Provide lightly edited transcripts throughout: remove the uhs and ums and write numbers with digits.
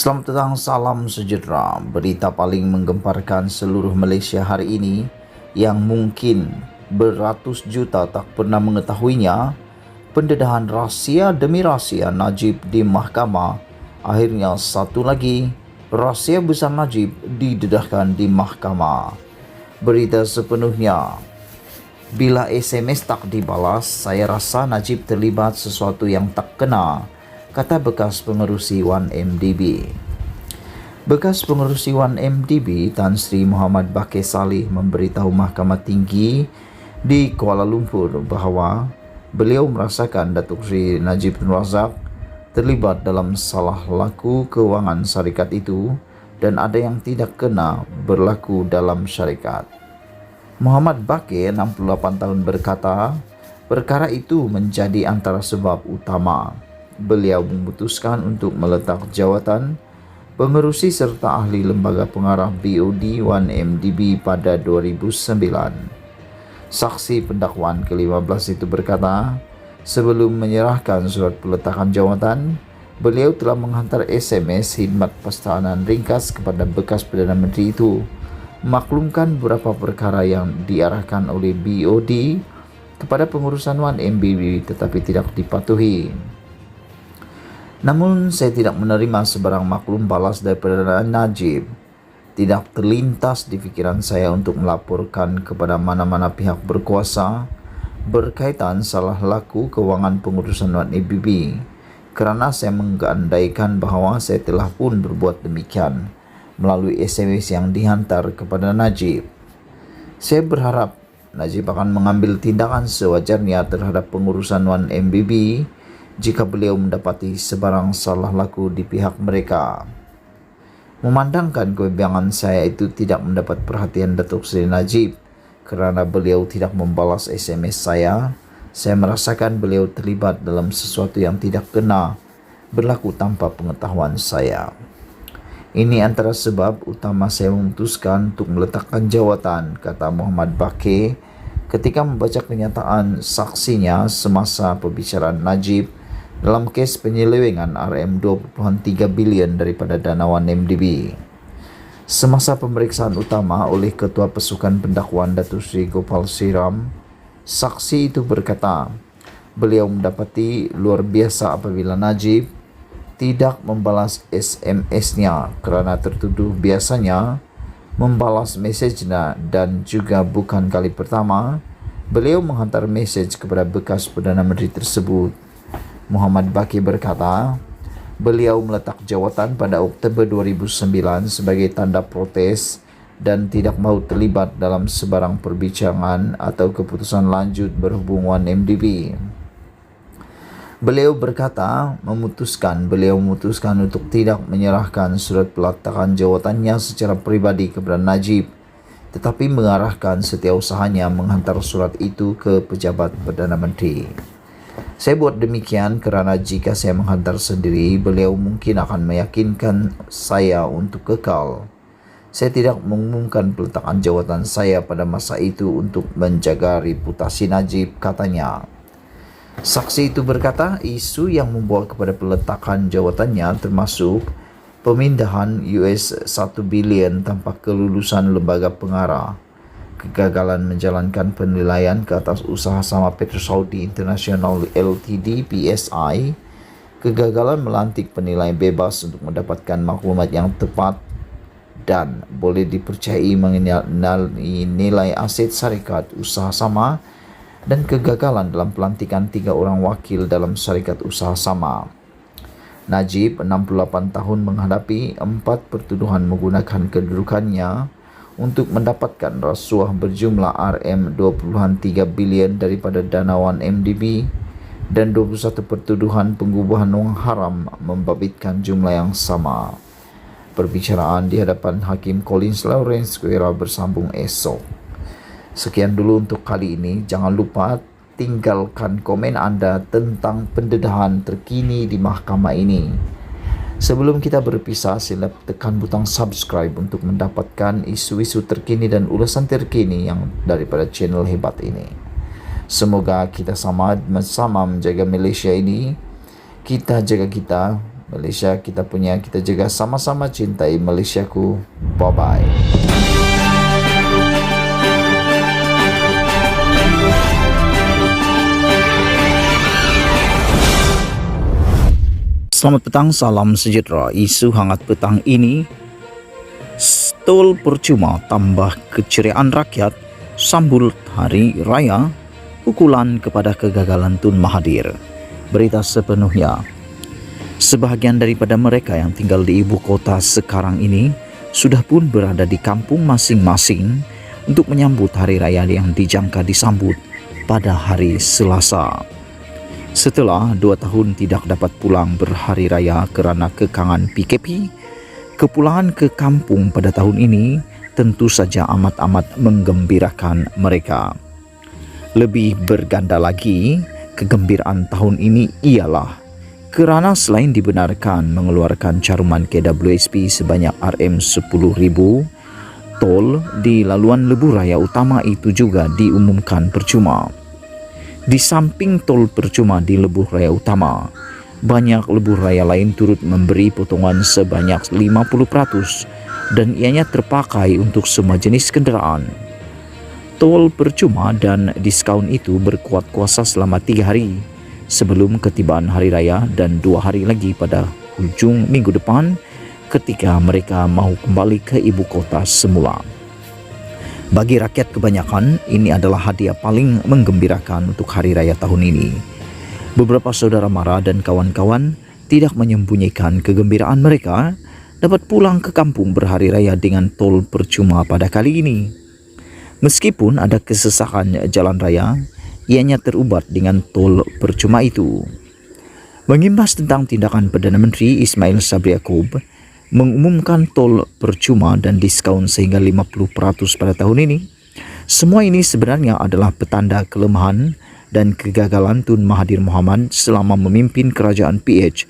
Selamat datang, salam sejahtera. Berita paling menggemparkan seluruh Malaysia hari ini yang mungkin beratus juta tak pernah mengetahuinya. Pendedahan rahsia demi rahsia Najib di mahkamah. Akhirnya satu lagi rahsia besar Najib didedahkan di mahkamah. Berita sepenuhnya. Bila SMS tak dibalas, saya rasa Najib terlibat sesuatu yang tak kena, kata bekas pengerusi 1MDB. Bekas pengerusi 1MDB Tan Sri Muhammad Bakir Saleh memberitahu Mahkamah Tinggi di Kuala Lumpur bahawa beliau merasakan Datuk Seri Najib Tun Razak terlibat dalam salah laku kewangan syarikat itu dan ada yang tidak kena berlaku dalam syarikat. Muhammad Bakir, 68 tahun berkata, perkara itu menjadi antara sebab utama beliau memutuskan untuk meletak jawatan pengerusi serta ahli lembaga pengarah BOD 1MDB pada 2009. Saksi pendakwaan ke-15 itu berkata, sebelum menyerahkan surat peletakan jawatan, beliau telah menghantar SMS khidmat pertahanan ringkas kepada bekas Perdana Menteri itu, maklumkan beberapa perkara yang diarahkan oleh BOD kepada pengurusan 1MDB tetapi tidak dipatuhi. Namun saya tidak menerima sebarang maklum balas daripada Najib. Tidak terlintas di fikiran saya untuk melaporkan kepada mana-mana pihak berkuasa berkaitan salah laku kewangan pengurusan 1MDB, kerana saya mengandaikan bahawa saya telah pun berbuat demikian melalui SMS yang dihantar kepada Najib. Saya berharap Najib akan mengambil tindakan sewajarnya terhadap pengurusan 1MDB jika beliau mendapati sebarang salah laku di pihak mereka. Memandangkan kebimbangan saya itu tidak mendapat perhatian Datuk Seri Najib kerana beliau tidak membalas SMS saya merasakan beliau terlibat dalam sesuatu yang tidak kena berlaku tanpa pengetahuan saya. Ini antara sebab utama saya memutuskan untuk meletakkan jawatan, kata Muhammad Bakir ketika membaca kenyataan saksinya semasa perbicaraan Najib dalam kes penyelewengan RM2.3 bilion daripada dana 1MDB. Semasa pemeriksaan utama oleh Ketua Pasukan Pendakwaan Datuk Seri Gopal Siram, saksi itu berkata, beliau mendapati luar biasa apabila Najib tidak membalas SMS-nya kerana tertuduh biasanya membalas mesejnya dan juga bukan kali pertama beliau menghantar mesej kepada bekas Perdana Menteri tersebut. Muhammad Bakir berkata, beliau meletak jawatan pada Oktober 2009 sebagai tanda protes dan tidak mahu terlibat dalam sebarang perbincangan atau keputusan lanjut berhubung 1MDB. Beliau memutuskan untuk tidak menyerahkan surat peletakan jawatannya secara pribadi kepada Najib, tetapi mengarahkan setiausahanya menghantar surat itu ke pejabat Perdana Menteri. Saya buat demikian kerana jika saya menghantar sendiri, beliau mungkin akan meyakinkan saya untuk kekal. Saya tidak mengumumkan peletakan jawatan saya pada masa itu untuk menjaga reputasi Najib, katanya. Saksi itu berkata, isu yang membawa kepada peletakan jawatannya termasuk pemindahan US 1 bilion tanpa kelulusan lembaga pengarah, kegagalan menjalankan penilaian ke atas usaha sama Petrosaudi International Ltd PSI, kegagalan melantik penilai bebas untuk mendapatkan maklumat yang tepat dan boleh dipercayai mengenai nilai aset syarikat usaha sama, dan kegagalan dalam pelantikan 3 orang wakil dalam syarikat usaha sama. Najib, 68 tahun, menghadapi 4 pertuduhan menggunakan kedudukannya untuk mendapatkan rasuah berjumlah RM2.3 bilion daripada dana 1MDB dan 21 pertuduhan pengubuhan wang haram membabitkan jumlah yang sama. Perbicaraan di hadapan Hakim Collins Lawrence Square bersambung esok. Sekian dulu untuk kali ini. Jangan lupa tinggalkan komen anda tentang pendedahan terkini di mahkamah ini. Sebelum kita berpisah, sila tekan butang subscribe untuk mendapatkan isu-isu terkini dan ulasan terkini yang daripada channel hebat ini. Semoga kita sama-sama menjaga Malaysia ini. Kita jaga kita, Malaysia kita punya, kita juga sama-sama cintai Malaysiaku. Bye-bye. Selamat petang, salam sejahtera. Isu hangat petang ini, tol percuma tambah keceriaan rakyat sambut Hari Raya, pukulan kepada kegagalan Tun Mahathir. Berita sepenuhnya. Sebahagian daripada mereka yang tinggal di ibu kota sekarang ini sudah pun berada di kampung masing-masing untuk menyambut Hari Raya yang dijangka disambut pada hari Selasa. Setelah 2 tahun tidak dapat pulang berhari raya kerana kekangan PKP, kepulangan ke kampung pada tahun ini tentu saja amat-amat menggembirakan mereka. Lebih berganda lagi, kegembiraan tahun ini ialah kerana selain dibenarkan mengeluarkan caruman KWSP sebanyak RM10,000, tol di laluan lebuh raya utama itu juga diumumkan percuma. Di samping tol percuma di lebuh raya utama, banyak lebuh raya lain turut memberi potongan sebanyak 50% dan ianya terpakai untuk semua jenis kenderaan. Tol percuma dan diskaun itu berkuat kuasa selama 3 hari sebelum ketibaan hari raya dan 2 hari lagi pada hujung minggu depan ketika mereka mahu kembali ke ibu kota semula. Bagi rakyat kebanyakan, ini adalah hadiah paling menggembirakan untuk hari raya tahun ini. Beberapa saudara mara dan kawan-kawan tidak menyembunyikan kegembiraan mereka dapat pulang ke kampung berhari raya dengan tol percuma pada kali ini. Meskipun ada kesesakan jalan raya, ianya terubat dengan tol percuma itu. Mengimbas tentang tindakan Perdana Menteri Ismail Sabri Yaakob mengumumkan tol percuma dan diskaun sehingga 50% pada tahun ini, semua ini sebenarnya adalah petanda kelemahan dan kegagalan Tun Mahathir Mohamad selama memimpin kerajaan PH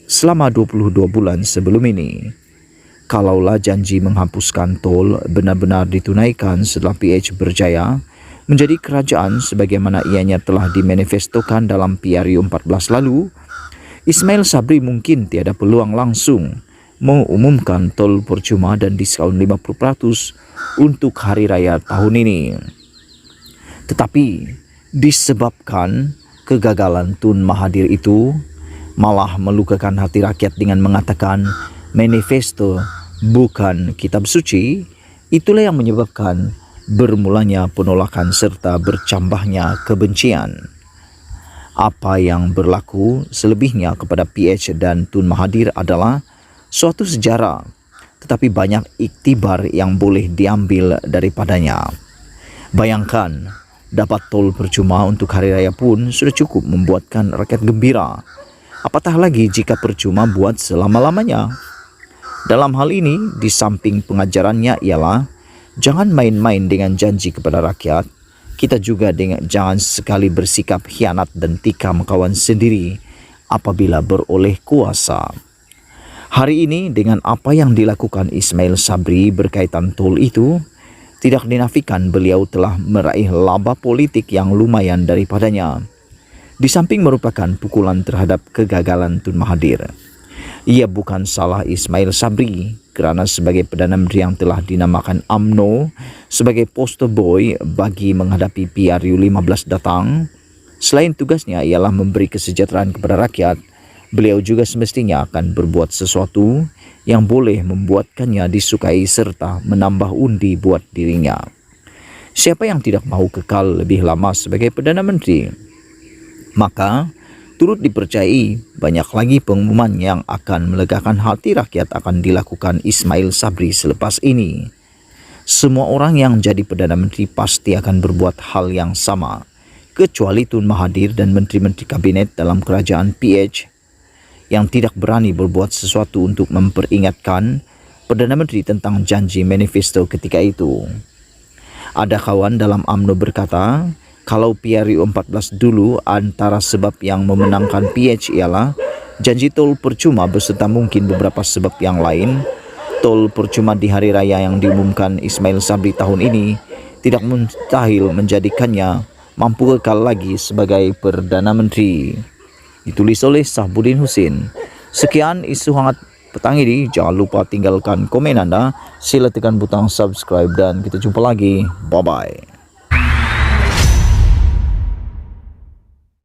selama 22 bulan sebelum ini. Kalaulah janji menghapuskan tol benar-benar ditunaikan setelah PH berjaya menjadi kerajaan sebagaimana ianya telah dimanifestokan dalam PRU 14 lalu, Ismail Sabri mungkin tiada peluang langsung mengumumkan tol percuma dan diskaun 50% untuk hari raya tahun ini. Tetapi disebabkan kegagalan Tun Mahathir itu malah melukakan hati rakyat dengan mengatakan manifesto bukan kitab suci, itulah yang menyebabkan bermulanya penolakan serta bercambahnya kebencian. Apa yang berlaku selebihnya kepada PH dan Tun Mahathir adalah suatu sejarah, tetapi banyak iktibar yang boleh diambil daripadanya. Bayangkan, dapat tol percuma untuk hari raya pun sudah cukup membuatkan rakyat gembira. Apatah lagi jika percuma buat selama-lamanya. Dalam hal ini, di samping pengajarannya ialah jangan main-main dengan janji kepada rakyat. Kita juga jangan sekali bersikap khianat dan tikam kawan sendiri apabila beroleh kuasa. Hari ini dengan apa yang dilakukan Ismail Sabri berkaitan tol itu, tidak dinafikan beliau telah meraih laba politik yang lumayan daripadanya. Di samping merupakan pukulan terhadap kegagalan Tun Mahathir. Ia bukan salah Ismail Sabri kerana sebagai Perdana Menteri yang telah dinamakan UMNO sebagai poster boy bagi menghadapi PRU 15 datang, selain tugasnya ialah memberi kesejahteraan kepada rakyat, beliau juga semestinya akan berbuat sesuatu yang boleh membuatkannya disukai serta menambah undi buat dirinya. Siapa yang tidak mahu kekal lebih lama sebagai Perdana Menteri? Maka turut dipercayai banyak lagi pengumuman yang akan melegakan hati rakyat akan dilakukan Ismail Sabri selepas ini. Semua orang yang jadi Perdana Menteri pasti akan berbuat hal yang sama, kecuali Tun Mahathir dan menteri-menteri kabinet dalam kerajaan PH yang tidak berani berbuat sesuatu untuk memperingatkan Perdana Menteri tentang janji manifesto ketika itu. Ada kawan dalam UMNO berkata, kalau PRU 14 dulu antara sebab yang memenangkan PH ialah janji tol percuma beserta mungkin beberapa sebab yang lain, tol percuma di hari raya yang diumumkan Ismail Sabri tahun ini tidak mustahil menjadikannya mampu kekal lagi sebagai Perdana Menteri. Ditulis oleh Sahbudin Husin. Sekian isu hangat petang ini. Jangan lupa tinggalkan komen Anda. Sila tekan butang subscribe dan kita jumpa lagi. Bye-bye.